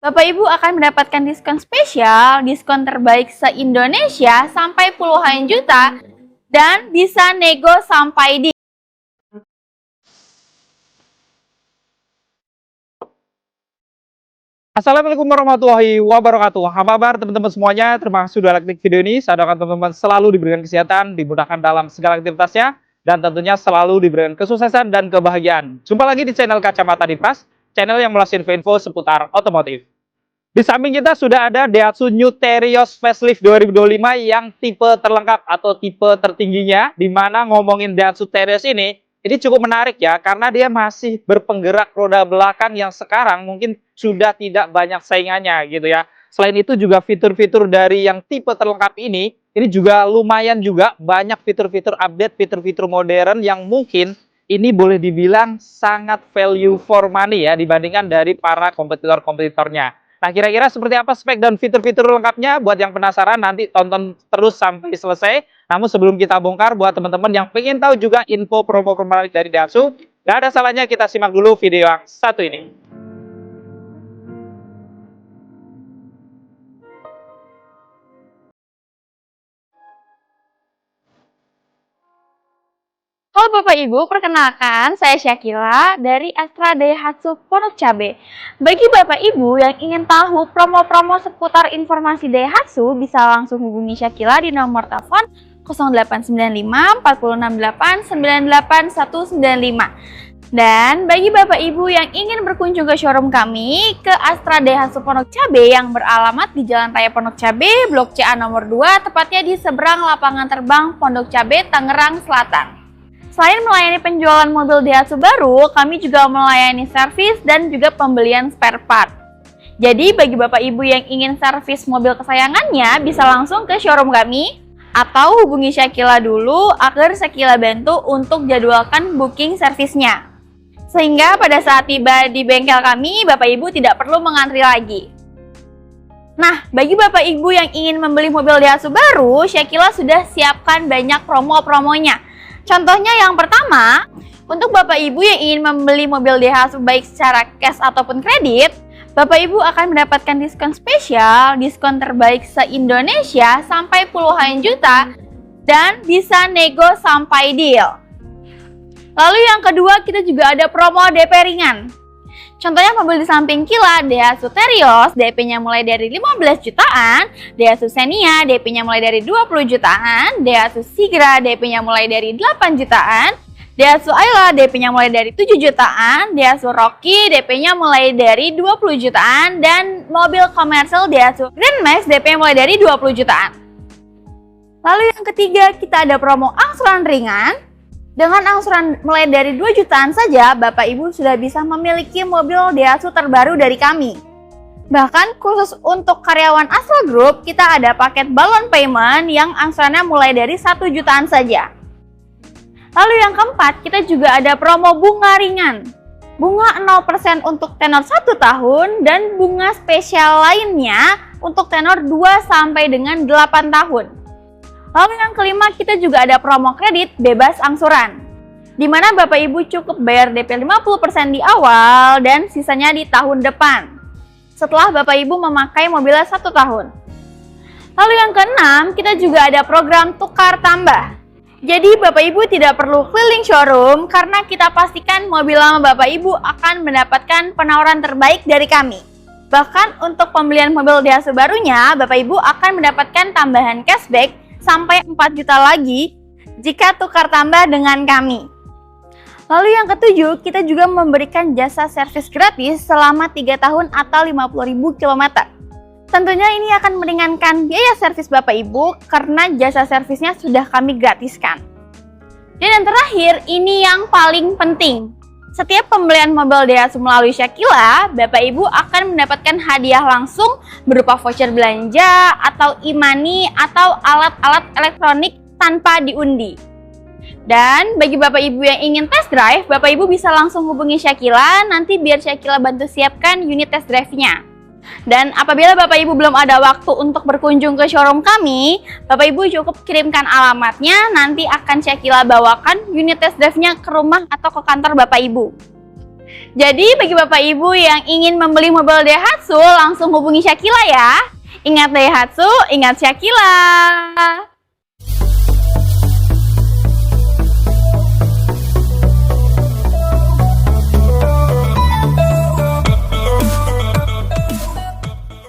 Bapak Ibu akan mendapatkan diskon spesial, diskon terbaik se-Indonesia sampai puluhan juta, dan bisa nego sampai di. Assalamualaikum warahmatullahi wabarakatuh. Apa kabar teman-teman semuanya? Terima kasih sudah klik video ini. Saya doakan teman-teman selalu diberikan kesehatan, dimudahkan dalam segala aktivitasnya, dan tentunya selalu diberikan kesuksesan dan kebahagiaan. Jumpa lagi di channel Kacamata Dipas, channel yang melasih info seputar otomotif. Di samping kita sudah ada Daihatsu New Terios Facelift 2025 yang tipe terlengkap atau tipe tertingginya, di mana ngomongin Daihatsu Terios ini cukup menarik ya, karena dia masih berpenggerak roda belakang yang sekarang mungkin sudah tidak banyak saingannya gitu ya. Selain itu juga fitur-fitur dari yang tipe terlengkap ini juga lumayan juga banyak fitur-fitur update, fitur-fitur modern yang mungkin ini boleh dibilang sangat value for money ya dibandingkan dari para kompetitor-kompetitornya. Nah, kira-kira seperti apa spek dan fitur-fitur lengkapnya? Buat yang penasaran, nanti tonton terus sampai selesai. Namun sebelum kita bongkar, buat teman-teman yang pengen tahu juga info promo menarik dari Daihatsu, gak ada salahnya kita simak dulu video yang satu ini. Halo Bapak Ibu, perkenalkan saya Syakila dari Astra Daihatsu Pondok Cabe. Bagi Bapak Ibu yang ingin tahu promo-promo seputar informasi Daihatsu, bisa langsung hubungi Syakila di nomor telepon 0895 468 98195. Dan bagi Bapak Ibu yang ingin berkunjung ke showroom kami, ke Astra Daihatsu Pondok Cabe yang beralamat di Jalan Raya Pondok Cabe, Blok CA nomor 2, tepatnya di seberang lapangan terbang Pondok Cabe, Tangerang Selatan. Selain melayani penjualan mobil Daihatsu baru, kami juga melayani servis dan juga pembelian spare part. Jadi bagi Bapak Ibu yang ingin servis mobil kesayangannya, bisa langsung ke showroom kami atau hubungi Syakila dulu agar Syakila bantu untuk jadwalkan booking servisnya. Sehingga pada saat tiba di bengkel kami, Bapak Ibu tidak perlu mengantri lagi. Nah, bagi Bapak Ibu yang ingin membeli mobil Daihatsu baru, Syakila sudah siapkan banyak promo-promonya. Contohnya yang pertama, untuk Bapak Ibu yang ingin membeli mobil Daihatsu baik secara cash ataupun kredit, Bapak Ibu akan mendapatkan diskon spesial, diskon terbaik se-Indonesia sampai puluhan juta, dan bisa nego sampai deal. Lalu yang kedua, kita juga ada promo DP ringan. Contohnya mobil di samping Kila, Daihatsu Terios, DP-nya mulai dari 15 jutaan, Daihatsu Xenia, DP-nya mulai dari 20 jutaan, Daihatsu Sigra, DP-nya mulai dari 8 jutaan, Daihatsu Ayla, DP-nya mulai dari 7 jutaan, Daihatsu Rocky, DP-nya mulai dari 20 jutaan, dan mobil komersil Daihatsu Grand Max, DP-nya mulai dari 20 jutaan. Lalu yang ketiga, kita ada promo angsuran ringan. Dengan angsuran mulai dari 2 jutaan saja, Bapak Ibu sudah bisa memiliki mobil Daihatsu terbaru dari kami. Bahkan khusus untuk karyawan Astra Group, kita ada paket balon payment yang angsurannya mulai dari 1 jutaan saja. Lalu yang keempat, kita juga ada promo bunga ringan. Bunga 0% untuk tenor 1 tahun dan bunga spesial lainnya untuk tenor 2 sampai dengan 8 tahun. Lalu yang kelima, kita juga ada promo kredit bebas angsuran, di mana Bapak Ibu cukup bayar DP 50% di awal dan sisanya di tahun depan, setelah Bapak Ibu memakai mobilnya 1 tahun. Lalu yang keenam, kita juga ada program tukar tambah. Jadi Bapak Ibu tidak perlu keliling showroom karena kita pastikan mobil lama Bapak Ibu akan mendapatkan penawaran terbaik dari kami. Bahkan untuk pembelian mobil Daihatsu barunya, Bapak Ibu akan mendapatkan tambahan cashback sampai 4 juta lagi jika tukar tambah dengan kami. Lalu yang ketujuh, kita juga memberikan jasa servis gratis selama 3 tahun atau 50.000 km. Tentunya ini akan meringankan biaya servis Bapak Ibu karena jasa servisnya sudah kami gratiskan. Dan yang terakhir, ini yang paling penting. Setiap pembelian mobil Daihatsu melalui Syakila, Bapak Ibu akan mendapatkan hadiah langsung berupa voucher belanja atau e-money atau alat-alat elektronik tanpa diundi. Dan bagi Bapak Ibu yang ingin test drive, Bapak Ibu bisa langsung hubungi Syakila, nanti biar Syakila bantu siapkan unit test drive-nya. Dan apabila Bapak Ibu belum ada waktu untuk berkunjung ke showroom kami, Bapak Ibu cukup kirimkan alamatnya, nanti akan Syakila bawakan unit test drive-nya ke rumah atau ke kantor Bapak Ibu. Jadi bagi Bapak Ibu yang ingin membeli mobil Daihatsu, langsung hubungi Shakila ya. Ingat Daihatsu, ingat Shakila.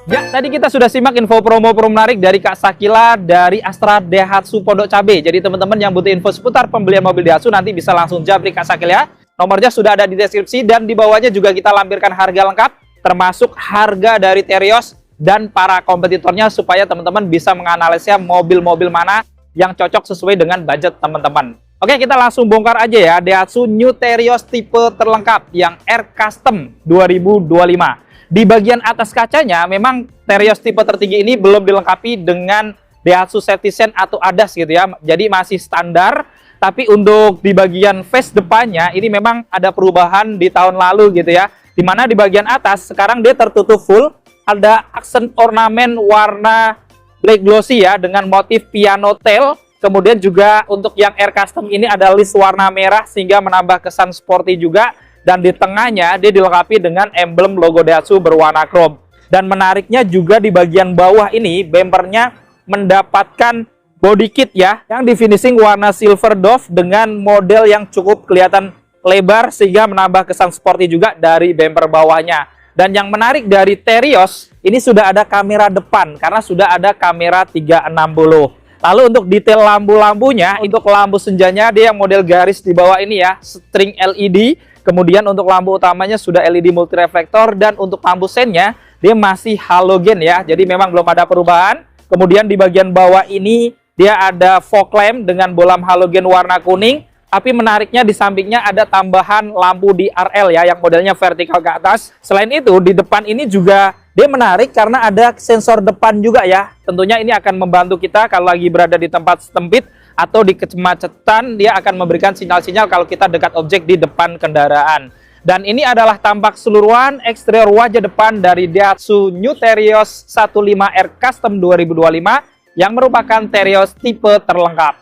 Ya, tadi kita sudah simak info promo menarik dari Kak Shakila dari Astra Daihatsu Pondok Cabe. Jadi teman-teman yang butuh info seputar pembelian mobil Daihatsu nanti bisa langsung japri Kak Shakila. Nomornya sudah ada di deskripsi dan di bawahnya juga kita lampirkan harga lengkap, termasuk harga dari Terios dan para kompetitornya supaya teman-teman bisa menganalisa mobil-mobil mana yang cocok sesuai dengan budget teman-teman. Oke, kita langsung bongkar aja ya Daihatsu New Terios tipe terlengkap yang R Custom 2025. Di bagian atas kacanya memang Terios tipe tertinggi ini belum dilengkapi dengan Daihatsu Safety Sense atau ADAS gitu ya. Jadi masih standar, tapi untuk di bagian face depannya ini memang ada perubahan di tahun lalu gitu ya. Dimana di bagian atas sekarang dia tertutup full, ada aksen ornamen warna black glossy ya dengan motif piano tail. Kemudian juga untuk yang R Custom ini ada list warna merah sehingga menambah kesan sporty juga. Dan di tengahnya dia dilengkapi dengan emblem logo Daihatsu berwarna chrome. Dan menariknya juga di bagian bawah ini bempernya mendapatkan body kit ya yang di finishing warna silver dove dengan model yang cukup kelihatan lebar sehingga menambah kesan sporty juga dari bemper bawahnya. Dan yang menarik dari Terios ini sudah ada kamera depan karena sudah ada kamera 360. Lalu untuk detail lampu-lampunya, untuk lampu senjanya dia yang model garis di bawah ini ya, string LED. Kemudian untuk lampu utamanya sudah LED multireflektor dan untuk lampu sennya dia masih halogen ya. Jadi memang belum ada perubahan. Kemudian di bagian bawah ini dia ada fog lamp dengan bolam halogen warna kuning. Tapi menariknya di sampingnya ada tambahan lampu di RL ya yang modelnya vertikal ke atas. Selain itu di depan ini juga dia menarik karena ada sensor depan juga ya. Tentunya ini akan membantu kita kalau lagi berada di tempat sempit atau di kemacetan, dia akan memberikan sinyal-sinyal kalau kita dekat objek di depan kendaraan. Dan ini adalah tampak keseluruhan eksterior wajah depan dari Daihatsu New Terios 15R Custom 2025 yang merupakan Terios tipe terlengkap.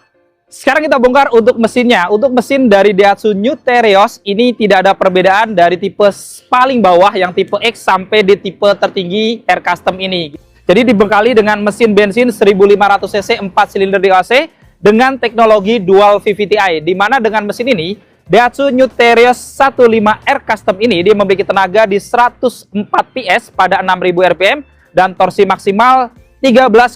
Sekarang kita bongkar untuk mesinnya. Untuk mesin dari Daihatsu New Terios ini tidak ada perbedaan dari tipe paling bawah yang tipe X sampai di tipe tertinggi R Custom ini. Jadi dibekali dengan mesin bensin 1500 cc 4 silinder DOHC dengan teknologi dual VVT-i, di mana dengan mesin ini Daihatsu New Terios 15R Custom ini dia memiliki tenaga di 104 PS pada 6000 rpm dan torsi maksimal 13,9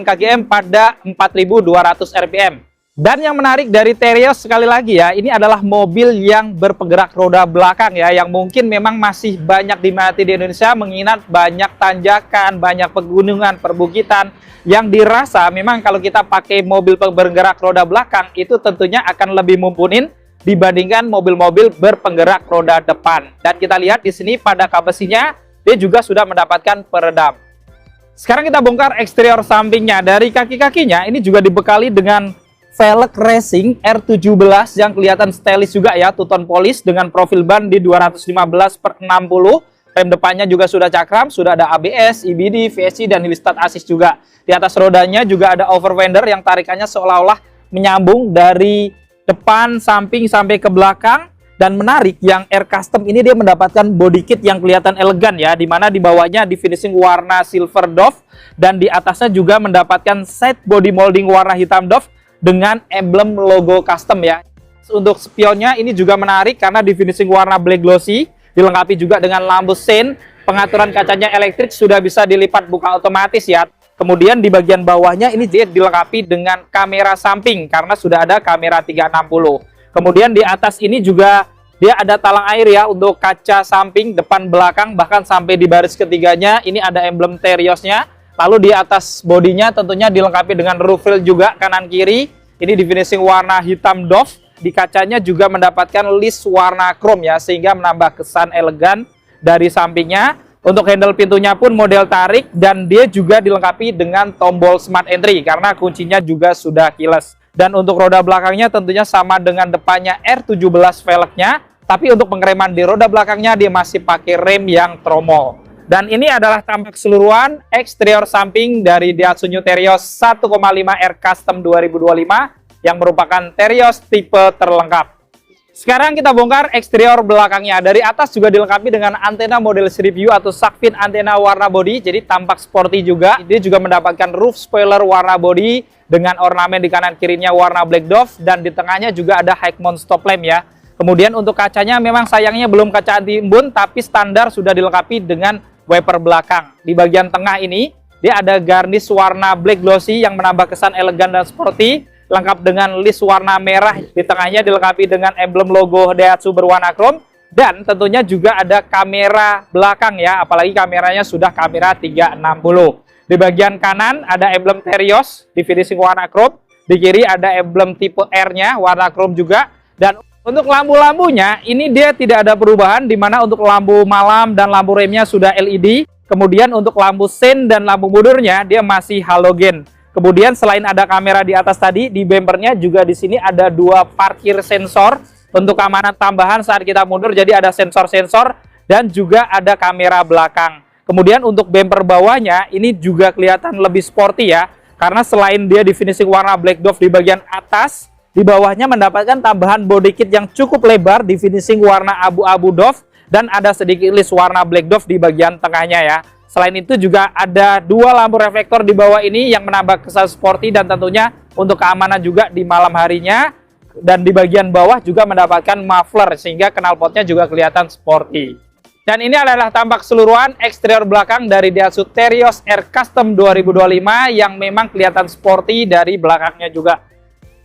kgm pada 4200 rpm. Dan yang menarik dari Terios sekali lagi ya, ini adalah mobil yang berpenggerak roda belakang ya, yang mungkin memang masih banyak diminati di Indonesia mengingat banyak tanjakan, banyak pegunungan, perbukitan yang dirasa memang kalau kita pakai mobil bergerak roda belakang itu tentunya akan lebih mumpunin dibandingkan mobil-mobil berpenggerak roda depan. Dan kita lihat di sini pada kap besinya dia juga sudah mendapatkan peredam. Sekarang kita bongkar eksterior sampingnya. Dari kaki-kakinya ini juga dibekali dengan velg racing R17 yang kelihatan stylish juga ya, two-tone polish dengan profil ban di 215/60. Rem depannya juga sudah cakram, sudah ada ABS, EBD, VSC dan hill start assist juga. Di atas rodanya juga ada overfender yang tarikannya seolah-olah menyambung dari depan, samping sampai ke belakang. Dan menarik yang R Custom ini dia mendapatkan body kit yang kelihatan elegan ya, dimana di bawahnya di finishing warna silver dove dan di atasnya juga mendapatkan side body molding warna hitam dove dengan emblem logo custom ya. Untuk spionnya ini juga menarik karena di finishing warna black glossy, dilengkapi juga dengan lampu sein, pengaturan kacanya elektrik sudah bisa dilipat buka otomatis ya. Kemudian di bagian bawahnya ini dia dilengkapi dengan kamera samping karena sudah ada kamera 360. Kemudian di atas ini juga dia ada talang air ya untuk kaca samping, depan, belakang, bahkan sampai di baris ketiganya ini ada emblem Teriosnya. Lalu di atas bodinya tentunya dilengkapi dengan roof rail juga kanan kiri. Ini di finishing warna hitam dove. Di kacanya juga mendapatkan list warna chrome ya, sehingga menambah kesan elegan dari sampingnya. Untuk handle pintunya pun model tarik dan dia juga dilengkapi dengan tombol smart entry karena kuncinya juga sudah keyless. Dan untuk roda belakangnya tentunya sama dengan depannya R17 velgnya, tapi untuk pengereman di roda belakangnya dia masih pakai rem yang tromol. Dan ini adalah tampak keseluruhan eksterior samping dari Daihatsu New Terios 1,5R Custom 2025 yang merupakan Terios tipe terlengkap. Sekarang kita bongkar eksterior belakangnya. Dari atas juga dilengkapi dengan antena model Street View atau shark fin antena warna body, jadi tampak sporty juga. Dia juga mendapatkan roof spoiler warna body dengan ornamen di kanan kirinya warna black dove, dan di tengahnya juga ada high mount stop lamp ya. Kemudian untuk kacanya memang sayangnya belum kaca anti embun, tapi standar sudah dilengkapi dengan wiper belakang. Di bagian tengah ini dia ada garnish warna black glossy yang menambah kesan elegan dan sporty, lengkap dengan list warna merah. Di tengahnya dilengkapi dengan emblem logo Daihatsu berwarna chrome, dan tentunya juga ada kamera belakang ya, apalagi kameranya sudah kamera 360. Di bagian kanan ada emblem Terios di finishing warna chrome, di kiri ada emblem tipe R-nya warna chrome juga, dan untuk lampu-lampunya ini dia tidak ada perubahan, di mana untuk lampu malam dan lampu remnya sudah LED. Kemudian untuk lampu sen dan lampu mundurnya dia masih halogen. Kemudian selain ada kamera di atas tadi, di bumpernya juga di sini ada 2 parkir sensor untuk keamanan tambahan saat kita mundur. Jadi ada sensor-sensor dan juga ada kamera belakang. Kemudian untuk bumper bawahnya ini juga kelihatan lebih sporty ya, karena selain dia di finishing warna black dove di bagian atas, di bawahnya mendapatkan tambahan body kit yang cukup lebar di finishing warna abu-abu dove, dan ada sedikit list warna black dove di bagian tengahnya ya. Selain itu juga ada 2 lampu reflektor di bawah ini yang menambah kesan sporty, dan tentunya untuk keamanan juga di malam harinya. Dan di bagian bawah juga mendapatkan muffler sehingga knalpotnya juga kelihatan sporty. Dan ini adalah tampak keseluruhan eksterior belakang dari Daihatsu Terios R Custom 2025 yang memang kelihatan sporty dari belakangnya juga.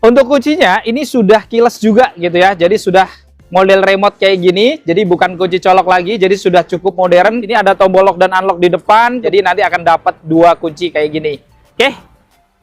Untuk kuncinya ini sudah keyless juga gitu ya, jadi sudah model remote kayak gini, jadi bukan kunci colok lagi, jadi sudah cukup modern. Ini ada tombol lock dan unlock di depan, jadi nanti akan dapat 2 kunci kayak gini. Oke,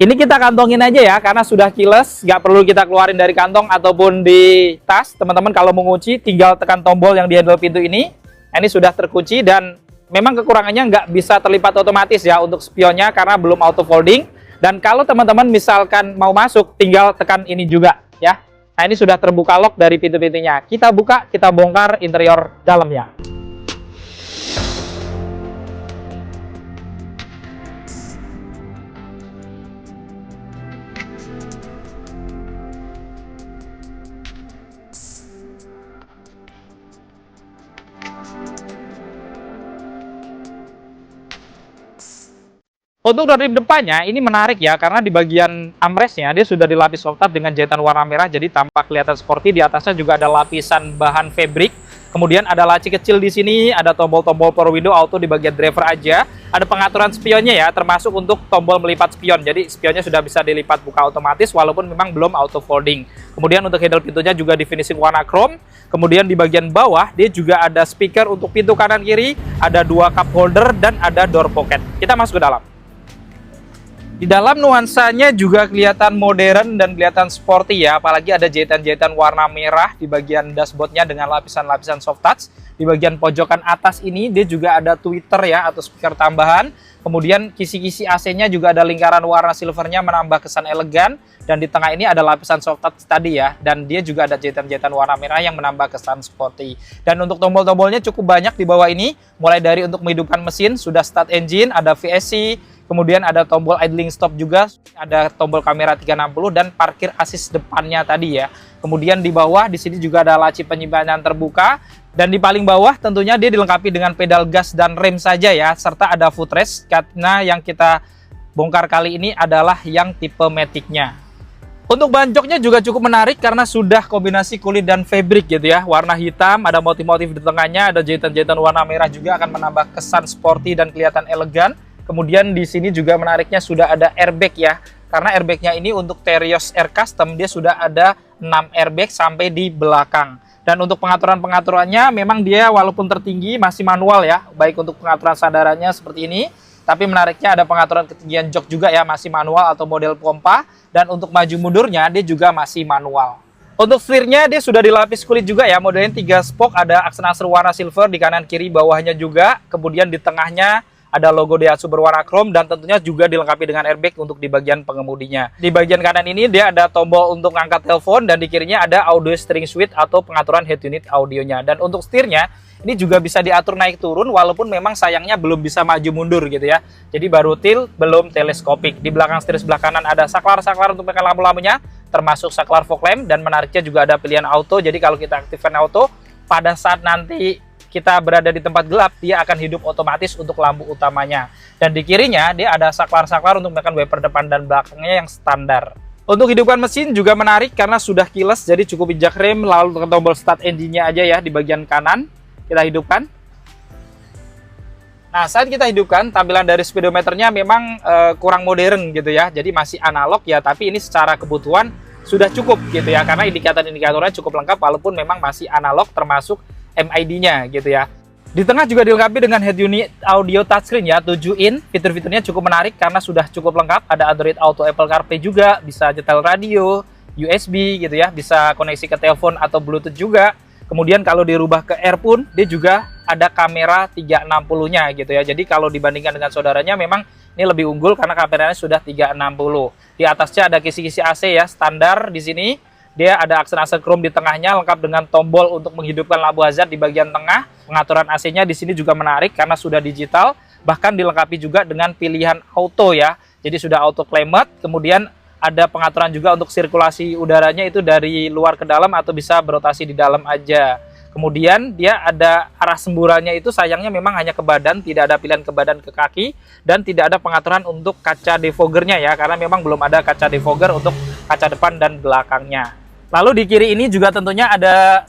ini kita kantongin aja ya, karena sudah keyless, nggak perlu kita keluarin dari kantong ataupun di tas. Teman-teman kalau mengunci tinggal tekan tombol yang di handle pintu ini. Ini sudah terkunci, dan memang kekurangannya nggak bisa terlipat otomatis ya untuk spionnya karena belum auto folding. Dan kalau teman-teman misalkan mau masuk, tinggal tekan ini juga ya. Nah, ini sudah terbuka lock dari pintu-pintunya. Kita buka, kita bongkar interior dalamnya. Untuk dari depannya ini menarik ya, karena di bagian armrestnya dia sudah dilapis soft touch dengan jahitan warna merah, jadi tampak kelihatan sporty. Di atasnya juga ada lapisan bahan fabric. Kemudian ada laci kecil di sini, ada tombol-tombol power window auto di bagian driver aja. Ada pengaturan spionnya ya, termasuk untuk tombol melipat spion. Jadi spionnya sudah bisa dilipat buka otomatis walaupun memang belum auto folding. Kemudian untuk handle pintunya juga di finishing warna chrome. Kemudian di bagian bawah dia juga ada speaker untuk pintu kanan kiri, ada 2 cup holder dan ada door pocket. Kita masuk ke dalam. Di dalam nuansanya juga kelihatan modern dan kelihatan sporty ya, apalagi ada jahitan-jahitan warna merah di bagian dashboardnya dengan lapisan-lapisan soft touch. Di bagian pojokan atas ini dia juga ada tweeter ya atau speaker tambahan. Kemudian kisi-kisi AC-nya juga ada lingkaran warna silvernya menambah kesan elegan. Dan di tengah ini ada lapisan soft touch tadi ya, dan dia juga ada jahitan-jahitan warna merah yang menambah kesan sporty. Dan untuk tombol-tombolnya cukup banyak di bawah ini, mulai dari untuk menghidupkan mesin, sudah start engine, ada VSC. Kemudian ada tombol idling stop juga, ada tombol kamera 360 dan parkir assist depannya tadi ya. Kemudian di bawah di sini juga ada laci penyimpanan terbuka, dan di paling bawah tentunya dia dilengkapi dengan pedal gas dan rem saja ya, serta ada footrest karena yang kita bongkar kali ini adalah yang tipe Matic-nya. Untuk ban joknya juga cukup menarik karena sudah kombinasi kulit dan fabric gitu ya, warna hitam, ada motif-motif di tengahnya, ada jahitan-jahitan warna merah juga akan menambah kesan sporty dan kelihatan elegan. Kemudian di sini juga menariknya sudah ada airbag ya, karena airbagnya ini untuk Terios R Custom dia sudah ada 6 airbag sampai di belakang. Dan untuk pengaturan-pengaturannya memang dia walaupun tertinggi masih manual ya, baik untuk pengaturan sandarannya seperti ini, tapi menariknya ada pengaturan ketinggian jok juga ya, masih manual atau model pompa, dan untuk maju mundurnya dia juga masih manual. Untuk setirnya dia sudah dilapis kulit juga ya, modelnya 3 spoke, ada aksen-aksen warna silver di kanan kiri bawahnya juga, kemudian di tengahnya ada logo Daihatsu berwarna chrome, dan tentunya juga dilengkapi dengan airbag untuk di bagian pengemudinya. Di bagian kanan ini dia ada tombol untuk angkat telepon, dan di kirinya ada audio steering switch atau pengaturan head unit audionya. Dan untuk setirnya ini juga bisa diatur naik turun, walaupun memang sayangnya belum bisa maju mundur gitu ya. Jadi baru tilt, belum teleskopik. Di belakang setir sebelah kanan ada saklar-saklar untuk menekan lampu-lampunya. termasuk saklar fog lamp, dan menariknya juga ada pilihan auto. Jadi kalau kita aktifkan auto, pada saat nanti kita berada di tempat gelap, dia akan hidup otomatis untuk lampu utamanya. Dan di kirinya dia ada saklar-saklar untuk menekan wiper depan dan belakangnya yang standar. Untuk hidupkan mesin juga menarik karena sudah keyless, jadi cukup injak rem, lalu tekan tombol start engine-nya aja ya di bagian kanan. Kita hidupkan. Nah, saat kita hidupkan, tampilan dari speedometernya memang kurang modern gitu ya. Jadi masih analog ya, tapi ini secara kebutuhan sudah cukup gitu ya. Karena indikator-indikatornya cukup lengkap walaupun memang masih analog termasuk MID-nya gitu ya. Di tengah juga dilengkapi dengan head unit audio touchscreen ya, 7 in. Fitur-fiturnya cukup menarik karena sudah cukup lengkap. Ada Android Auto, Apple CarPlay juga, bisa nyetel radio, USB gitu ya, bisa koneksi ke telepon atau Bluetooth juga. Kemudian kalau dirubah ke Air pun, dia juga ada kamera 360-nya gitu ya. Jadi kalau dibandingkan dengan saudaranya memang ini lebih unggul karena kameranya sudah 360. Di atasnya ada kisi-kisi AC ya, standar di sini. Dia ada aksen-aksen chrome di tengahnya, lengkap dengan tombol untuk menghidupkan lampu hazard di bagian tengah. Pengaturan AC-nya di sini juga menarik karena sudah digital, bahkan dilengkapi juga dengan pilihan auto ya. Jadi sudah auto climate, kemudian ada pengaturan juga untuk sirkulasi udaranya itu dari luar ke dalam atau bisa berotasi di dalam aja. Kemudian dia ada arah semburannya itu sayangnya memang hanya ke badan, tidak ada pilihan ke badan ke kaki, dan tidak ada pengaturan untuk kaca defoggernya ya, karena memang belum ada kaca defogger untuk kaca depan dan belakangnya. Lalu di kiri ini juga tentunya ada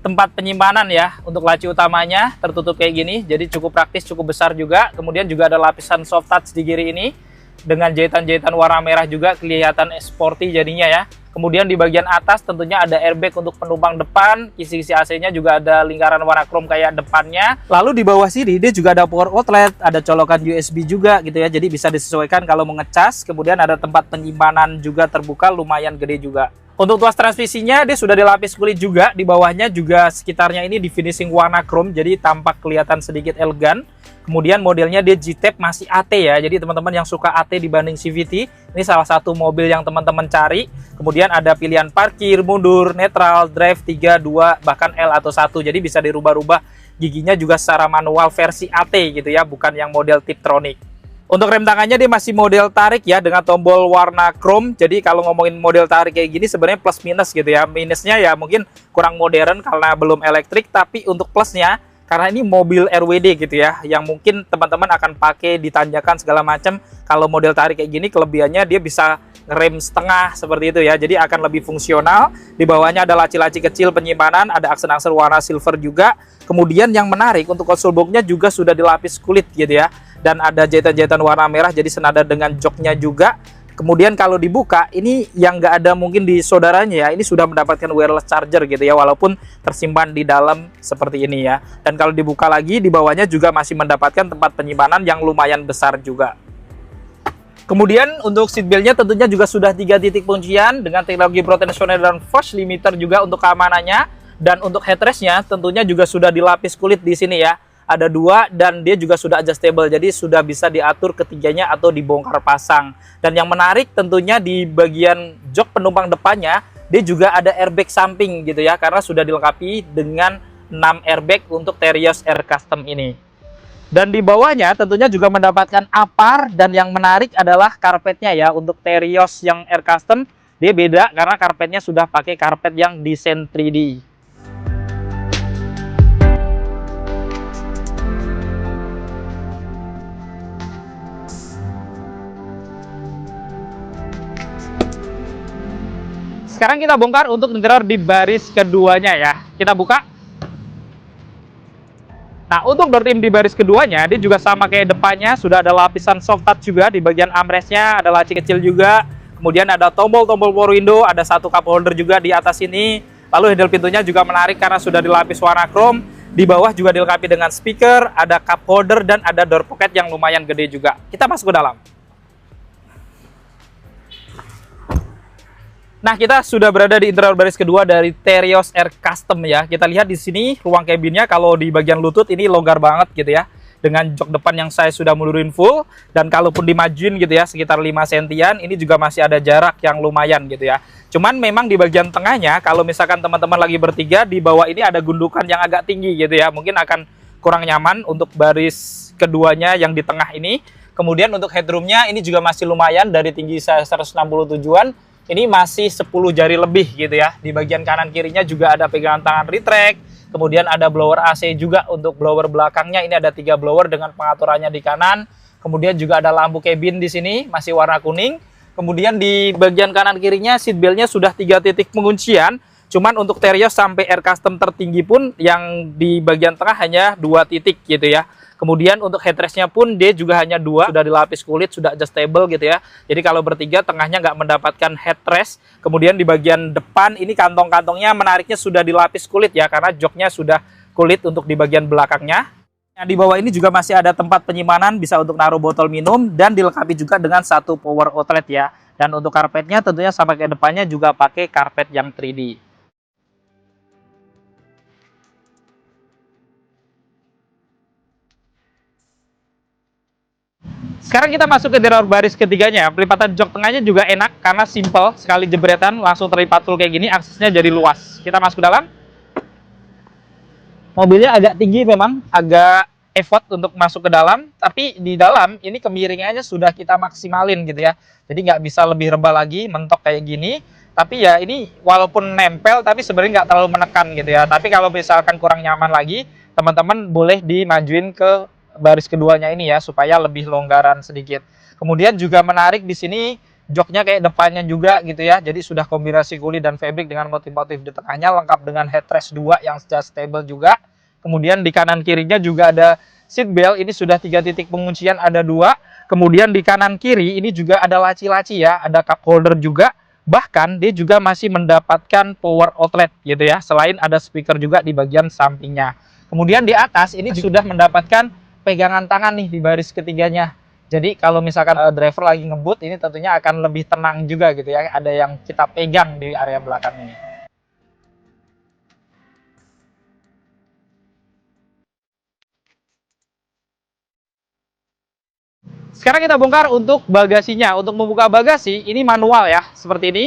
tempat penyimpanan ya untuk laci utamanya, tertutup kayak gini, jadi cukup praktis, cukup besar juga. Kemudian juga ada lapisan soft touch di kiri ini dengan jahitan-jahitan warna merah juga, kelihatan sporty jadinya ya. Kemudian di bagian atas tentunya ada airbag untuk penumpang depan, kisi-kisi AC-nya juga ada lingkaran warna chrome kayak depannya. Lalu di bawah sini dia juga ada power outlet, ada colokan USB juga gitu ya, jadi bisa disesuaikan kalau mau ngecas. Kemudian ada tempat penyimpanan juga terbuka, lumayan gede juga. Untuk tuas transmisinya dia sudah dilapis kulit juga, di bawahnya juga sekitarnya ini di finishing warna chrome, jadi tampak kelihatan sedikit elegan. Kemudian modelnya dia G-Type masih AT ya, jadi teman-teman yang suka AT dibanding CVT, ini salah satu mobil yang teman-teman cari. Kemudian ada pilihan parkir, mundur, netral, drive 3, 2, bahkan L atau 1, jadi bisa dirubah-rubah giginya juga secara manual versi AT gitu ya, bukan yang model Tiptronic. Untuk rem tangannya dia masih model tarik ya dengan tombol warna chrome. Jadi kalau ngomongin model tarik kayak gini sebenarnya plus minus gitu ya. Minusnya ya mungkin kurang modern karena belum elektrik, tapi untuk plusnya karena ini mobil RWD gitu ya, yang mungkin teman-teman akan pakai ditanjakan segala macam. Kalau model tarik kayak gini kelebihannya dia bisa rem setengah seperti itu ya. Jadi akan lebih fungsional. Di bawahnya ada laci-laci kecil penyimpanan, ada aksen-aksen warna silver juga. Kemudian yang menarik untuk konsol boxnya juga sudah dilapis kulit gitu ya. Dan ada jahitan-jahitan warna merah jadi senada dengan joknya juga. Kemudian kalau dibuka, ini yang nggak ada mungkin di saudaranya ya, ini sudah mendapatkan wireless charger gitu ya, walaupun tersimpan di dalam seperti ini ya. Dan kalau dibuka lagi, di bawahnya juga masih mendapatkan tempat penyimpanan yang lumayan besar juga. Kemudian untuk seatbeltnya tentunya juga sudah 3 titik kuncian dengan teknologi Pro Tensioner dan Force Limiter juga untuk keamanannya. Dan untuk headrestnya tentunya juga sudah dilapis kulit di sini ya. Ada 2 dan dia juga sudah adjustable, jadi sudah bisa diatur ketiganya atau dibongkar pasang. Dan yang menarik tentunya di bagian jok penumpang depannya dia juga ada airbag samping gitu ya, karena sudah dilengkapi dengan 6 airbag untuk Terios Air Custom ini. Dan di bawahnya tentunya juga mendapatkan apar, dan yang menarik adalah karpetnya ya. Untuk Terios yang Air Custom dia beda karena karpetnya sudah pakai karpet yang desain 3D. Sekarang kita bongkar untuk interior di baris keduanya ya. Kita buka. Nah, untuk door trim di baris keduanya, dia juga sama kayak depannya. Sudah ada lapisan soft touch juga di bagian armrestnya. Ada laci kecil juga. Kemudian ada tombol-tombol power window. Ada satu cup holder juga di atas ini. Lalu handle pintunya juga menarik karena sudah dilapis warna chrome. Di bawah juga dilengkapi dengan speaker. Ada cup holder dan ada door pocket yang lumayan gede juga. Kita masuk ke dalam. Nah, kita sudah berada di interior baris kedua dari Terios Air Custom ya. Kita lihat di sini ruang cabinnya, kalau di bagian lutut ini longgar banget gitu ya. Dengan jok depan yang saya sudah mundurin full, dan kalaupun dimajuin gitu ya sekitar 5 sentian, ini juga masih ada jarak yang lumayan gitu ya. Cuman memang di bagian tengahnya, kalau misalkan teman-teman lagi bertiga, di bawah ini ada gundukan yang agak tinggi gitu ya. Mungkin akan kurang nyaman untuk baris keduanya yang di tengah ini. Kemudian untuk headroomnya ini juga masih lumayan, dari tinggi saya 167-an. ini masih 10 jari lebih gitu ya. Di bagian kanan kirinya juga ada pegangan tangan retract. Kemudian ada blower AC juga untuk blower belakangnya. Ini ada 3 blower dengan pengaturannya di kanan. Kemudian juga ada lampu cabin di sini masih warna kuning. Kemudian di bagian kanan kirinya seat beltnya sudah 3 titik penguncian. Cuman untuk Terios sampai Air Custom tertinggi pun yang di bagian tengah hanya 2 titik gitu ya. Kemudian untuk headrestnya pun dia juga hanya 2, sudah dilapis kulit, sudah adjustable gitu ya. Jadi kalau bertiga tengahnya nggak mendapatkan headrest. Kemudian di bagian depan ini kantong-kantongnya menariknya sudah dilapis kulit ya, karena joknya sudah kulit untuk di bagian belakangnya. Nah, di bawah ini juga masih ada tempat penyimpanan, bisa untuk naruh botol minum dan dilengkapi juga dengan 1 power outlet ya. Dan untuk karpetnya tentunya sampai ke depannya juga pakai karpet yang 3D. Sekarang kita masuk ke interior baris ketiganya. Pelipatan jok tengahnya juga enak karena simple, sekali jebretan langsung terlipat full kayak gini, aksesnya jadi luas. Kita masuk ke dalam. Mobilnya agak tinggi memang, agak effort untuk masuk ke dalam, tapi di dalam ini kemiringannya sudah kita maksimalin gitu ya. Jadi nggak bisa lebih rebah lagi, mentok kayak gini. Tapi ya ini walaupun nempel, tapi sebenarnya nggak terlalu menekan gitu ya. Tapi kalau misalkan kurang nyaman lagi, teman-teman boleh dimajuin ke baris keduanya ini ya, supaya lebih longgaran sedikit. Kemudian juga menarik di sini joknya kayak depannya juga gitu ya. Jadi sudah kombinasi kulit dan fabric dengan motif-motif di tengahnya, lengkap dengan headrest 2 yang adjustable juga. Kemudian di kanan kirinya juga ada seat belt, ini sudah 3 titik penguncian, ada 2. Kemudian di kanan kiri ini juga ada laci-laci ya, ada cup holder juga. Bahkan dia juga masih mendapatkan power outlet gitu ya, selain ada speaker juga di bagian sampingnya. Kemudian di atas ini sudah mendapatkan pegangan tangan nih di baris ketiganya. Jadi kalau misalkan driver lagi ngebut, ini tentunya akan lebih tenang juga gitu ya. Ada yang kita pegang di area belakang ini. Sekarang kita bongkar untuk bagasinya. Untuk membuka bagasi, ini manual ya, seperti ini.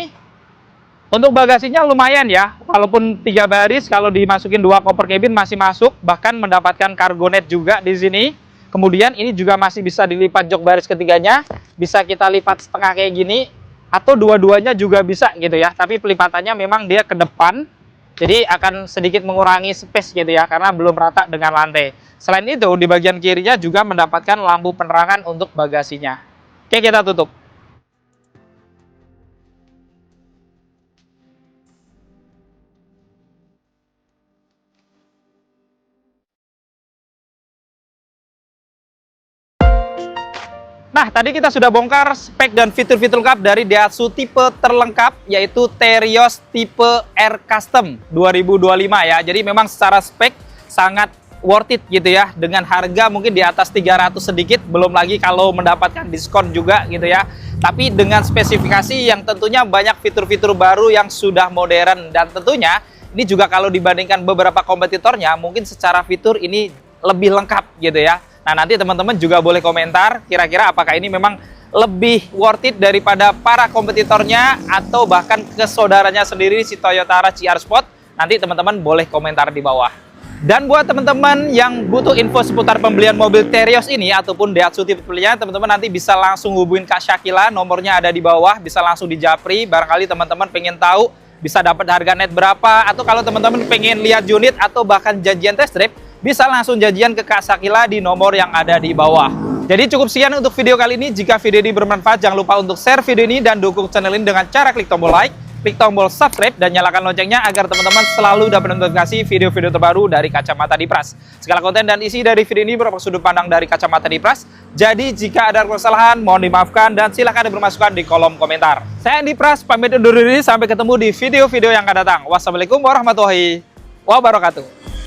Untuk bagasinya lumayan ya, walaupun 3 baris, kalau dimasukin 2 koper cabin masih masuk, bahkan mendapatkan cargo net juga di sini. Kemudian ini juga masih bisa dilipat jok baris ketiganya, bisa kita lipat setengah kayak gini, atau dua-duanya juga bisa gitu ya. Tapi pelipatannya memang dia ke depan, jadi akan sedikit mengurangi space gitu ya, karena belum rata dengan lantai. Selain itu, di bagian kirinya juga mendapatkan lampu penerangan untuk bagasinya. Oke, kita tutup. Nah, tadi kita sudah bongkar spek dan fitur-fitur lengkap dari Daihatsu tipe terlengkap, yaitu Terios tipe Air Custom 2025 ya. Jadi memang secara spek sangat worth it gitu ya. Dengan harga mungkin di atas 300 sedikit, belum lagi kalau mendapatkan diskon juga gitu ya. Tapi dengan spesifikasi yang tentunya banyak fitur-fitur baru yang sudah modern. Dan tentunya ini juga kalau dibandingkan beberapa kompetitornya, mungkin secara fitur ini lebih lengkap gitu ya. Nah, nanti teman-teman juga boleh komentar kira-kira apakah ini memang lebih worth it daripada para kompetitornya atau bahkan ke saudaranya sendiri si Toyota CR Sport. Nanti teman-teman boleh komentar di bawah. Dan buat teman-teman yang butuh info seputar pembelian mobil Terios ini ataupun Daihatsu tipe pilihan, teman-teman nanti bisa langsung hubungin Kak Syakila, nomornya ada di bawah, bisa langsung di Japri. Barangkali teman-teman pengen tahu bisa dapat harga net berapa, atau kalau teman-teman pengen lihat unit atau bahkan janjian test drive, bisa langsung janjian ke Kak Syakila di nomor yang ada di bawah. Jadi cukup sekian untuk video kali ini. Jika video ini bermanfaat, jangan lupa untuk share video ini dan dukung channel ini dengan cara klik tombol like, klik tombol subscribe, dan nyalakan loncengnya agar teman-teman selalu dapat notifikasi video-video terbaru dari Kacamata Dipras. Segala konten dan isi dari video ini berupa sudut pandang dari Kacamata Dipras. Jadi jika ada kesalahan, mohon dimaafkan dan silahkan dibermasukkan di kolom komentar. Saya Andi Pras, pamit undur diri. Sampai ketemu di video-video yang akan datang. Wassalamualaikum warahmatullahi wabarakatuh.